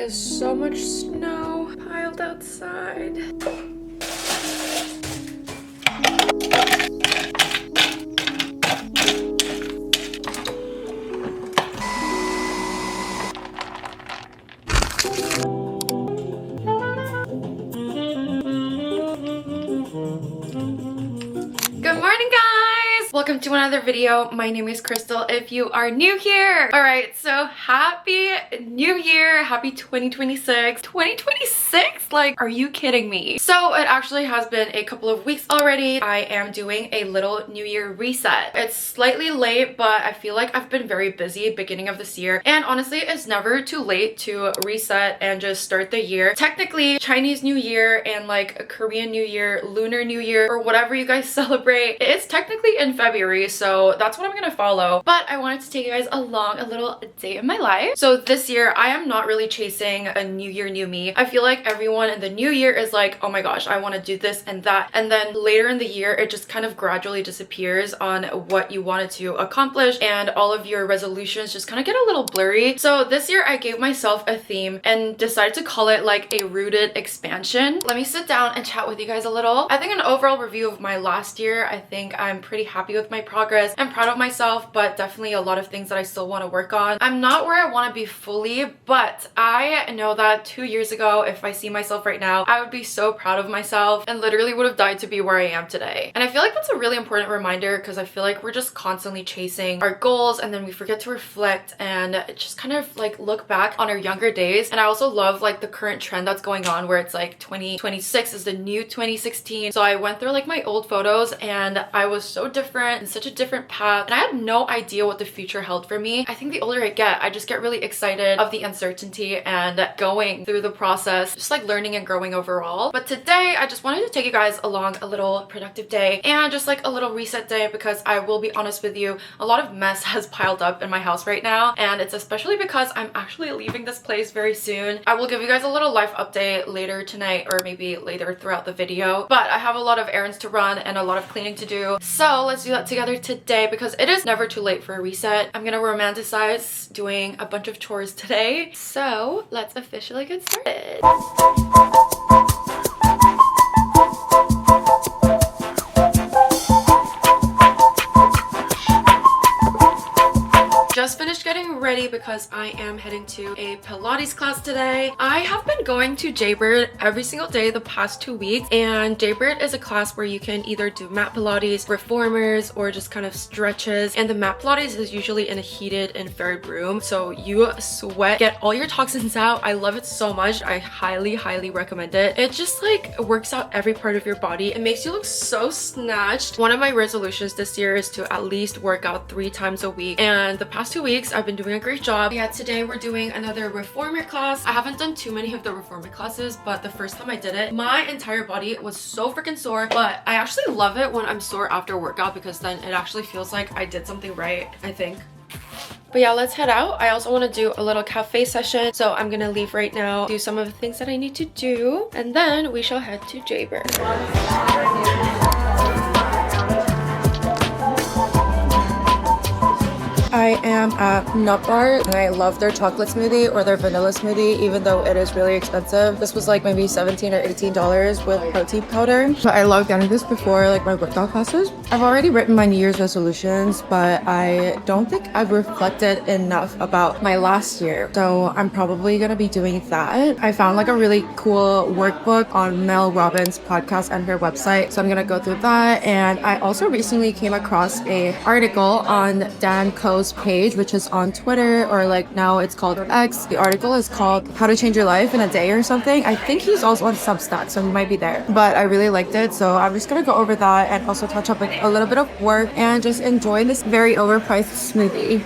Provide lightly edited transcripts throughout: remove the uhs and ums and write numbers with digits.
is so much snow piled outside. Good morning, guys! Welcome to another video. My name is Crystal if you are new here. Alright, so happy new year. Happy 2026. 2026? Like, are you kidding me? So it actually has been a couple of weeks already. I am doing a little new year reset. It's slightly late, but I feel like I've been very busy beginning of this year. And honestly, it's never too late to reset and just start the year. Technically, Chinese New Year and like a Korean New Year, Lunar New Year, or whatever you guys celebrate, it's technically in February, so that's what I'm gonna follow. But I wanted to take you guys along a little day of my life. So this year, I am not really chasing a new year, new me. I feel like everyone in the new year is like, oh my gosh, I want to do this and that. And then later in the year, it just kind of gradually disappears on what you wanted to accomplish, and all of your resolutions just kind of get a little blurry. So this year, I gave myself a theme and decided to call it like a rooted expansion. Let me sit down and chat with you guys a little. I think an overall review of my last year, I think I'm pretty happy with my progress. I'm proud of myself, but definitely a lot of things that I still want to work on. I'm not where I want to be fully, but I know that 2 years ago, if I see myself right now, I would be so proud of myself and literally would have died to be where I am today. And I feel like that's a really important reminder, because I feel like we're just constantly chasing our goals and then we forget to reflect and just kind of like look back on our younger days. And I also love like the current trend that's going on where it's like 2026 is the new 2016. So I went through like my old photos and I was so different and such a different path, and I had no idea what the future held for me. I think the older I get, I just get really excited of the uncertainty and going through the process, just like learning and growing overall. But today I just wanted to take you guys along a little productive day and just like a little reset day, because I will be honest with you, a lot of mess has piled up in my house right now, and it's especially because I'm actually leaving this place very soon. I will give you guys a little life update later tonight, or maybe later throughout the video, but I have a lot of errands to run and a lot of cleaning to do, so let's do that together today, because it is never too late for a reset. I'm gonna romanticize doing a bunch of chores today, so let's officially get started. Just finished getting ready because I am heading to a Pilates class today. I have been going to Jaybird every single day the past 2 weeks, and Jaybird is a class where you can either do mat Pilates, reformers, or just kind of stretches. And the mat Pilates is usually in a heated infrared room, so you sweat, get all your toxins out. I love it so much. I highly recommend it. It just like works out every part of your body. It makes you look so snatched. One of my resolutions this year is to at least work out 3 times a week, and the past 2 weeks I've been doing a great job. Yeah, today we're doing another reformer class. I haven't done too many of the reformer classes, but the first time I did it, my entire body was so freaking sore. But I actually love it when I'm sore after workout, because then it actually feels like I did something right, I think. But yeah, let's head out. I also want to do a little cafe session, so I'm gonna leave right now, do some of the things that I need to do, and then we shall head to Jaybird. I am at Nut Bar, and I love their chocolate smoothie or their vanilla smoothie, even though it is really expensive. This was like maybe $17 or $18 with protein powder. But I love getting this before like my workout classes. I've already written my New Year's resolutions, but I don't think I've reflected enough about my last year. So I'm probably gonna be doing that. I found like a really cool workbook on Mel Robbins' podcast and her website, so I'm gonna go through that. And I also recently came across a article on Dan Koh's page, which is on Twitter, or like now it's called X. The article is called How to Change Your Life in a Day or something. I think he's also on Substack, so he might be there. But I really liked it, so I'm just gonna go over that and also touch up like a little bit of work and just enjoy this very overpriced smoothie.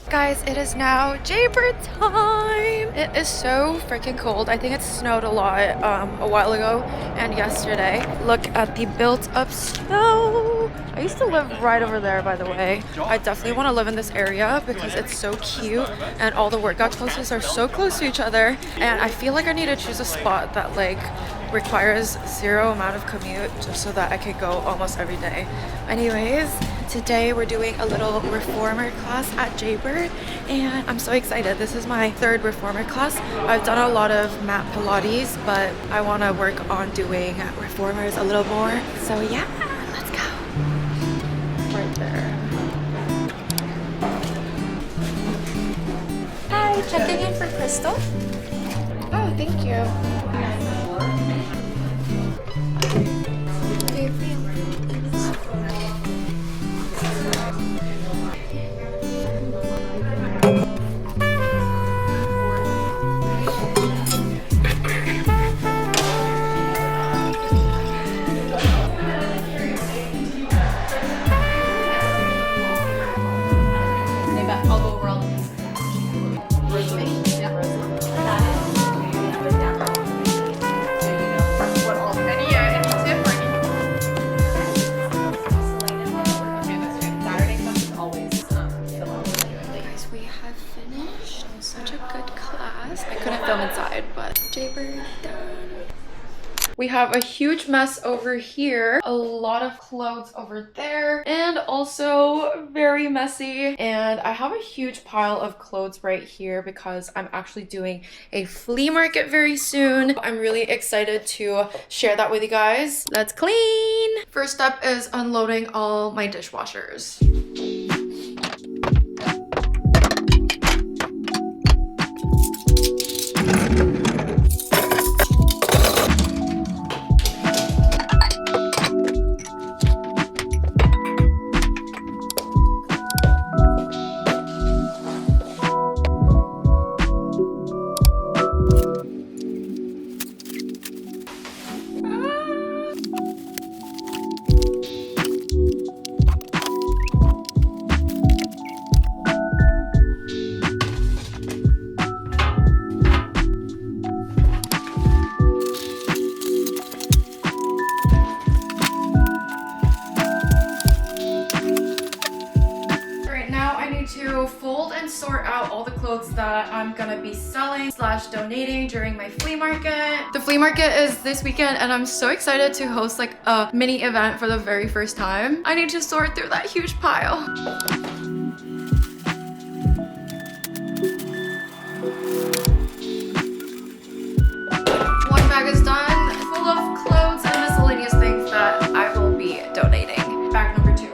Guys, it is now Jaybird time. It is so freaking cold. I think it snowed a lot a while ago and yesterday. Look at the built up snow. I used to live right over there, by the way. I definitely want to live in this area because it's so cute and all the workout places are so close to each other. And I feel like I need to choose a spot that like requires zero amount of commute just so that I could go almost every day. Anyways, today we're doing a little reformer class at Jaybird and I'm so excited. This is my third reformer class. I've done a lot of mat Pilates, but I want to work on doing reformers a little more. So yeah, let's go. Right there. Hi, checking in for Crystal. Oh, thank you. Inside, but Jaybird done. We have a huge mess over here, a lot of clothes over there, and also very messy. And I have a huge pile of clothes right here because I'm actually doing a flea market very soon. I'm really excited to share that with you guys. Let's clean! First step is unloading all my dishwashers. To fold and sort out all the clothes that I'm gonna be selling / donating during my flea market. The flea market is this weekend and I'm so excited to host like a mini event for the very first time. I need to sort through that huge pile. One bag is done, full of clothes and miscellaneous things that I will be donating. Bag number 2.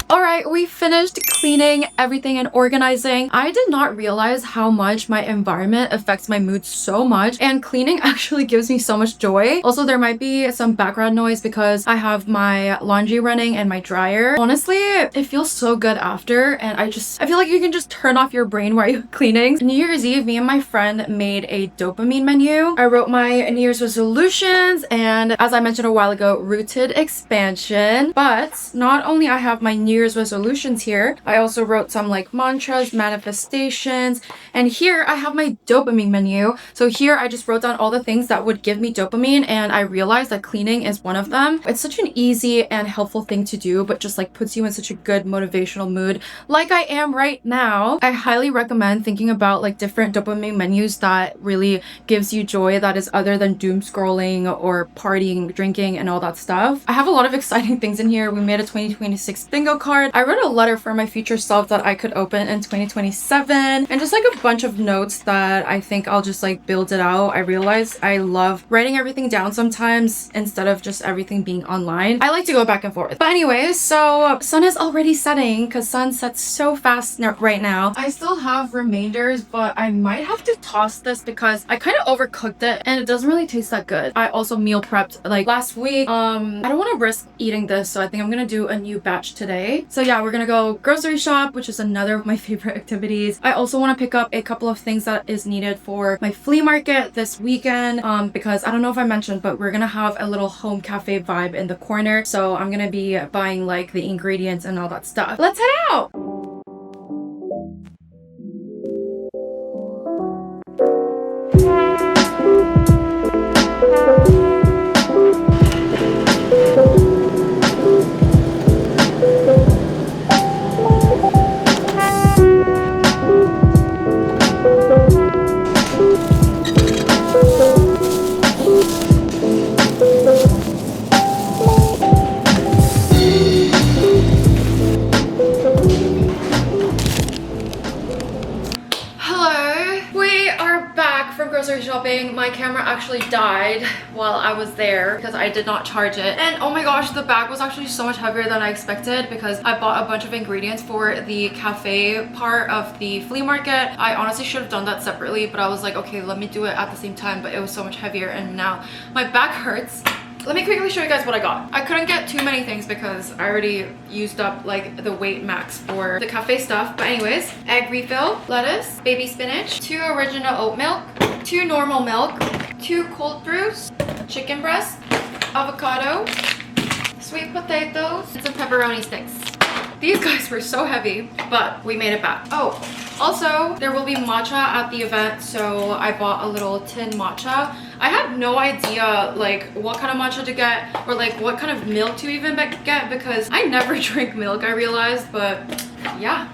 Alright, we finished cleaning everything and organizing. I did not realize how much my environment affects my mood so much, and cleaning actually gives me so much joy. Also, there might be some background noise because I have my laundry running and my dryer. Honestly, it feels so good after, and I feel like you can just turn off your brain while you're cleaning. New Year's Eve, me and my friend made a dopamine menu. I wrote my New Year's resolutions and, as I mentioned a while ago, rooted expansion. But not only I have my New Year's resolutions here, I also wrote some like mantras, manifestations, and here I have my dopamine menu. So here I just wrote down all the things that would give me dopamine, and I realized that cleaning is one of them. It's such an easy and helpful thing to do, but just like puts you in such a good motivational mood like I am right now. I highly recommend thinking about like different dopamine menus that really gives you joy, that is other than doom scrolling or partying, drinking, and all that stuff. I have a lot of exciting things in here. We made a 2026 bingo card. I wrote a letter for my future self that I could open in 2027, and just like a bunch of notes that I think I'll just like build it out. I realize I love writing everything down sometimes instead of just everything being online. I like to go back and forth. But anyways, so sun is already setting because sun sets so fast right now. I still have remainders, but I might have to toss this because I kind of overcooked it and it doesn't really taste that good. I also meal prepped like last week. I don't want to risk eating this, so I think I'm gonna do a new batch today. So yeah, we're gonna go grocery grocery shop, which is another of my favorite activities. I also want to pick up a couple of things that is needed for my flea market this weekend, because I don't know if I mentioned, but we're gonna have a little home cafe vibe in the corner. So I'm gonna be buying like the ingredients and all that stuff. Let's head out! Grocery shopping. My camera actually died while I was there because I did not charge it, and oh my gosh, the bag was actually so much heavier than I expected because I bought a bunch of ingredients for the cafe part of the flea market. I honestly should have done that separately, but I was like, okay, let me do it at the same time, but it was so much heavier and now my back hurts. Let me quickly show you guys what I got. I couldn't get too many things because I already used up like the weight max for the cafe stuff. But anyways, egg refill, lettuce, baby spinach, 2 original oat milk, 2 normal milk, 2 cold brews, chicken breast, avocado, sweet potatoes, and some pepperoni sticks. These guys were so heavy, but we made it back. Oh, also, there will be matcha at the event, so I bought a little tin matcha. I had no idea like what kind of matcha to get or like what kind of milk to even get because I never drink milk, I realized, but yeah.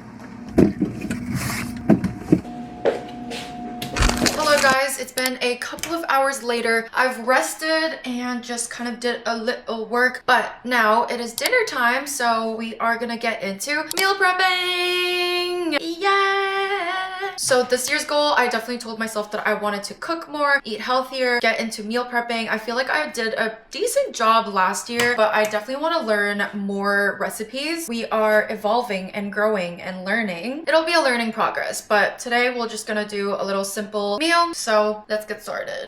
Hello guys, it's been a couple of hours later. I've rested and just kind of did a little work, but now it is dinner time, so we are gonna get into meal prepping. Yeah! So this year's goal, I definitely told myself that I wanted to cook more, eat healthier, get into meal prepping. I feel like I did a decent job last year, but I definitely want to learn more recipes. We are evolving and growing and learning. It'll be a learning progress, but today we're just gonna do a little simple meal. So let's get started.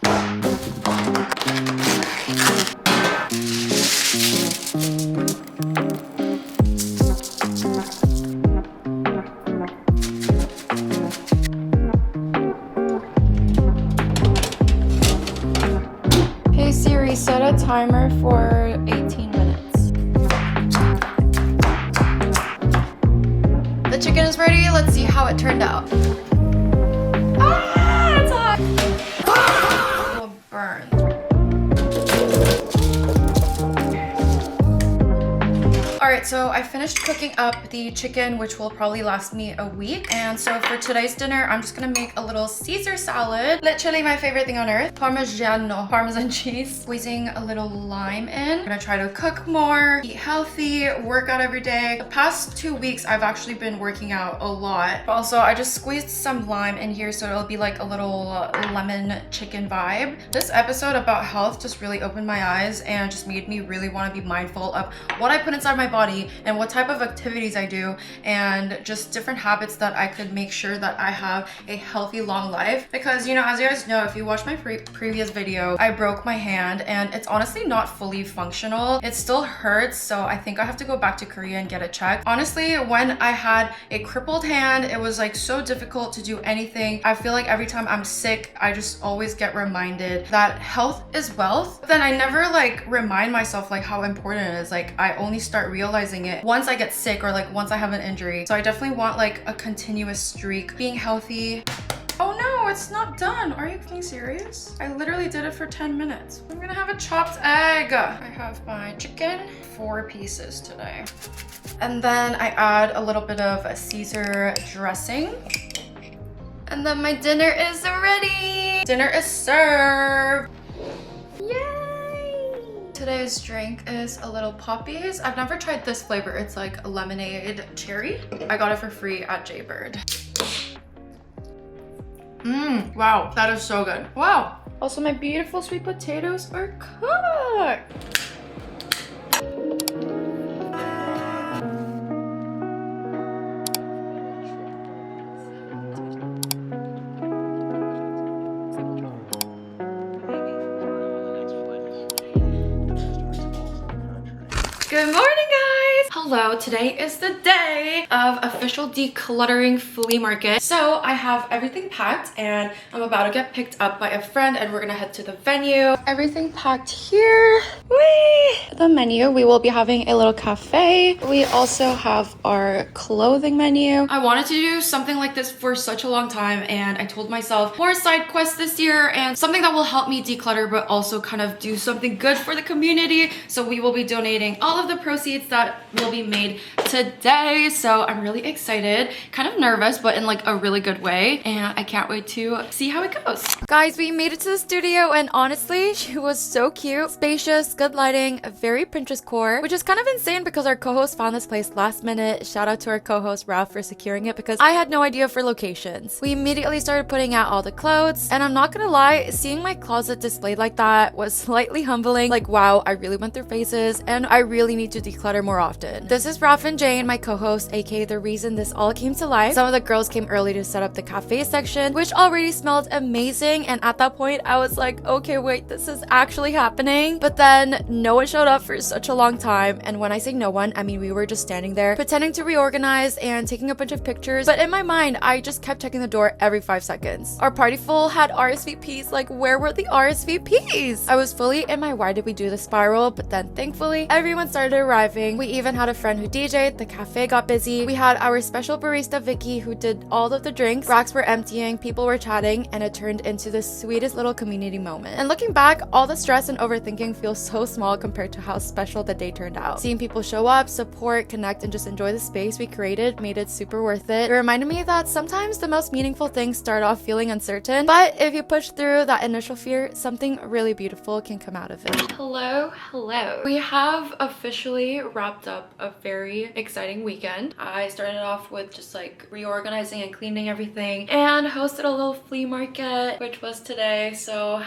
Hey Siri, set a timer for 18 minutes. The chicken is ready. Let's see how it turned out. Alright, so I finished cooking up the chicken, which will probably last me a week. And so for today's dinner, I'm just gonna make a little Caesar salad. Literally my favorite thing on earth. Parmesan cheese. Squeezing a little lime in. I'm gonna try to cook more, eat healthy, work out every day. The past 2 weeks, I've actually been working out a lot. Also, I just squeezed some lime in here so it'll be like a little lemon chicken vibe. This episode about health just really opened my eyes and just made me really want to be mindful of what I put inside my body and what type of activities I do and just different habits that I could make sure that I have a healthy long life. Because, you know, as you guys know, if you watched my previous video, I broke my hand and it's honestly not fully functional. It still hurts, so I think I have to go back to Korea and get it checked. Honestly, when I had a crippled hand, it was like so difficult to do anything. I feel like every time I'm sick, I just always get reminded that health is wealth. But then I never like remind myself like how important it is. Like I only start realizing it once I get sick or like once I have an injury. So I definitely want like a continuous streak, being healthy. Oh no, it's not done. Are you being serious? I literally did it for 10 minutes. I'm gonna have a chopped egg. I have my chicken, 4 pieces today. And then I add a little bit of a Caesar dressing. And then my dinner is ready. Dinner is served. Yay! Today's drink is a little poppies. I've never tried this flavor. It's like a lemonade cherry. I got it for free at Jaybird. Wow, that is so good. Wow. Also, my beautiful sweet potatoes are cooked. Good morning, guys! hello. Today is the day of official decluttering flea market. So I have everything packed and I'm about to get picked up by a friend and we're gonna head to the venue. Everything packed here. Whee! The menu, we will be having a little cafe. We also have our clothing menu. I wanted to do something like this for such a long time and I told myself more side quests this year and something that will help me declutter but also kind of do something good for the community. So we will be donating all of the proceeds that will be made today. So I'm really excited, kind of nervous, but in like a really good way. And I can't wait to see how it goes. Guys, we made it to the studio and honestly, she was so cute, spacious, good lighting, very Pinterest core, which is kind of insane because our co-host found this place last minute. Shout out to our co-host Ralph for securing it because I had no idea for locations. We immediately started putting out all the clothes and I'm not gonna lie, seeing my closet displayed like that was slightly humbling. Like, wow, I really went through phases and I really need to declutter more often. This is Ralph and Jane, my co-host, aka the reason this all came to life. Some of the girls came early to set up the cafe section, which already smelled amazing, and at that point I was like, okay, wait, this is actually happening. But then no one showed up for such a long time, and when I say no one, I mean we were just standing there pretending to reorganize and taking a bunch of pictures, but in my mind I just kept checking the door every 5 seconds. Our party full had RSVPs, like where were the RSVPs? I was fully in my why did we do the spiral, but then thankfully everyone started arriving. We even had a friend who DJ'd, the cafe got busy. We had our special barista Vicky who did all of the drinks. Racks were emptying, people were chatting, and it turned into the sweetest little community moment. And looking back, all the stress and overthinking feels so small compared to how special the day turned out. Seeing people show up, support, connect, and just enjoy the space we created made it super worth it. It reminded me that sometimes the most meaningful things start off feeling uncertain, but if you push through that initial fear, something really beautiful can come out of it. Hello. We have officially wrapped up a very exciting weekend. I started off with just like reorganizing and cleaning everything and hosted a little flea market, which was today. So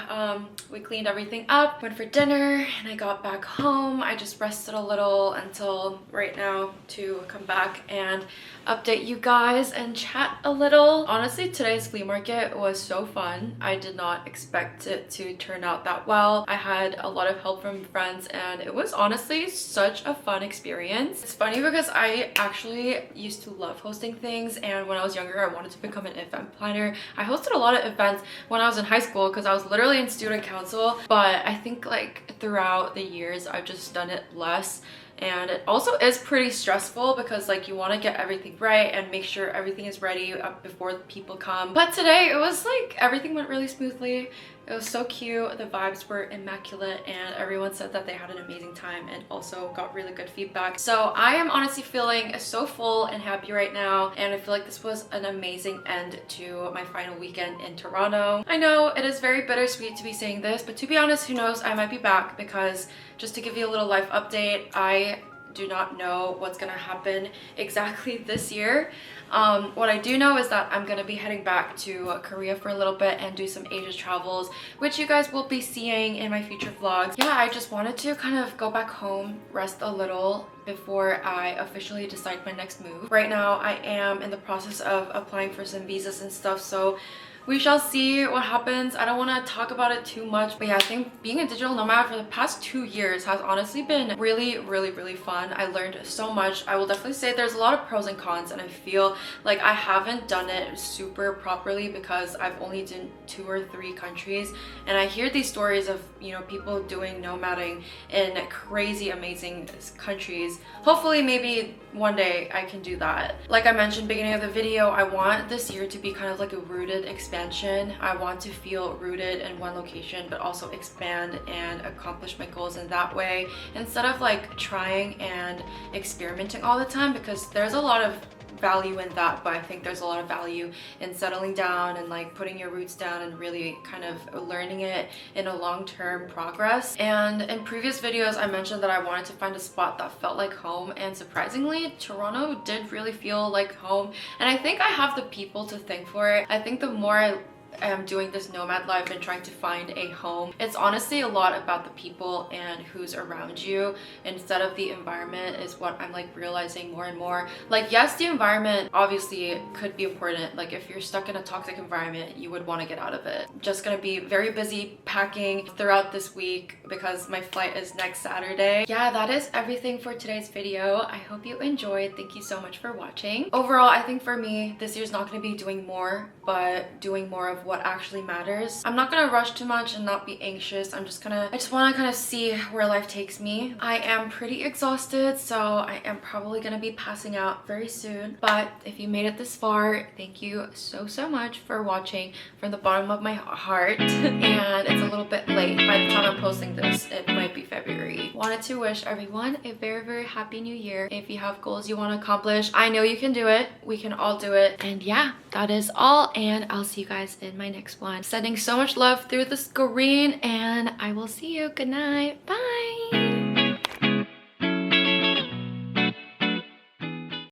we cleaned everything up, went for dinner, and I got back home. I just rested a little until right now to come back and update you guys and chat a little. Honestly, today's flea market was so fun. I did not expect it to turn out that well. I had a lot of help from friends and it was honestly such a fun experience. It's funny because I actually used to love hosting things, and when I was younger I wanted to become an event planner. I hosted a lot of events when I was in high school because I was literally in student council, but I think like throughout the years I've just done it less. And it also is pretty stressful because like you want to get everything right and make sure everything is ready before people come. But today it was like everything went really smoothly. It was so cute. The vibes were immaculate and everyone said that they had an amazing time and also got really good feedback. So I am honestly feeling so full and happy right now, and I feel like this was an amazing end to my final weekend in Toronto. I know it is very bittersweet to be saying this, but to be honest, who knows, I might be back because just to give you a little life update, I do not know what's gonna happen exactly this year. What I do know is that I'm gonna be heading back to Korea for a little bit and do some Asia travels, which you guys will be seeing in my future vlogs. Yeah, I just wanted to kind of go back home, rest a little before I officially decide my next move. Right now, I am in the process of applying for some visas and stuff, so we shall see what happens. I don't want to talk about it too much, but yeah, I think being a digital nomad for the past 2 years has honestly been really fun. I learned so much. I will definitely say there's a lot of pros and cons, and I feel like I haven't done it super properly because I've only done 2 or 3 countries, and I hear these stories of, you know, people doing nomading in crazy amazing countries. Hopefully maybe one day I can do that. Like I mentioned beginning of the video, I want this year to be kind of like a rooted expansion. I want to feel rooted in one location but also expand and accomplish my goals in that way instead of like trying and experimenting all the time, because there's a lot of value in that, but I think there's a lot of value in settling down and like putting your roots down and really kind of learning it in a long-term progress. And in previous videos I mentioned that I wanted to find a spot that felt like home, and surprisingly Toronto did really feel like home, and I think I have the people to thank for it. I think the more I am doing this nomad life and trying to find a home, it's honestly a lot about the people and who's around you instead of the environment, is what I'm like realizing more and more. Like, yes, the environment obviously could be important. Like, if you're stuck in a toxic environment, you would want to get out of it. Just gonna be very busy packing throughout this week because my flight is next Saturday. Yeah, that is everything for today's video. I hope you enjoyed. Thank you so much for watching. Overall, I think for me, this year's not going to be doing more, but doing more of what actually matters. I'm not gonna rush too much and not be anxious. I just want to kind of see where life takes me. I am pretty exhausted, so I am probably gonna be passing out very soon. But if you made it this far, thank you so much for watching from the bottom of my heart. And it's a little bit late. By the time I'm posting this, it might be February. Wanted to wish everyone a very happy new year. If you have goals you want to accomplish, I know you can do it. We can all do it. And yeah, that is all, and I'll see you guys in my next one. Sending so much love through the screen, and I will see you. Good night. Bye.